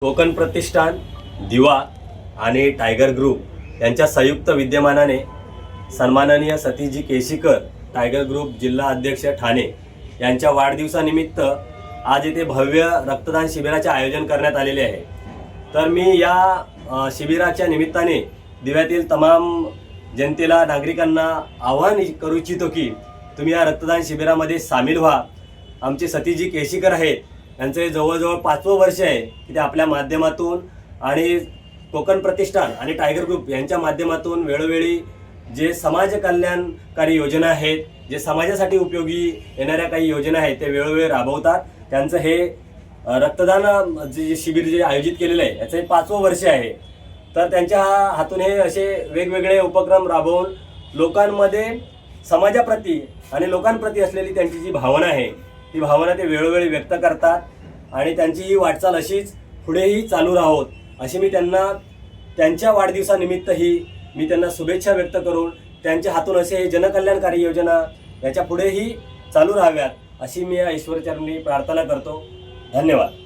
कोकण प्रतिष्ठान, दिवा आणि tiger group यांच्या संयुक्त विद्यमानाने सन्माननीय सतीशजी केशीकर, टायगर ग्रुप जिल्हा अध्यक्ष ठाणे यांच्या वाढदिवसानिमित्त आज येथे भव्य रक्तदान शिबिराचे आयोजन करण्यात आलेले आहे। तर मी या शिबिराच्या निमित्ताने दिव्यातील तमाम जनतेला, नागरिकांना आवाहन करू इच्छितो की तुम्ही या रक्तदान शिबिरामध्ये सामील व्हा। आमचे सतीशजी केशीकर आहेत, यांचे जवळजवळ 5वं वर्ष आहे की ते आपल्या माध्यमातून आणि कोकण प्रतिष्ठान आणि टायगर ग्रुप यांच्या माध्यमातून वेळोवेळी जे समाज कल्याणकारी योजना आहेत, जे समाजासाठी उपयोगी येणाऱ्या काही योजना आहेत ते वेळोवेळी राबवतात। त्यांचं हे रक्तदान जे शिबिर जे आयोजित केलेलं आहे याचं 5वं वर्ष आहे। तर त्यांच्या हातून हे असे वेगवेगळे उपक्रम राबवून लोकांमध्ये समाजाप्रती आणि लोकांप्रती असलेली त्यांची जी भावना आहे ती भावना ते वेळोवेळी व्यक्त करतात आणि त्यांची ही वाटचाल अशीच पुढेही चालू राहोत अशी मी त्यांना त्यांच्या वाढदिवसानिमित्तही मी त्यांना शुभेच्छा व्यक्त करून त्यांच्या हातून असे जनकल्याणकारी योजना याच्या पुढेही चालू राहाव्यात अशी मी ईश्वरचरणी प्रार्थना करतो। धन्यवाद।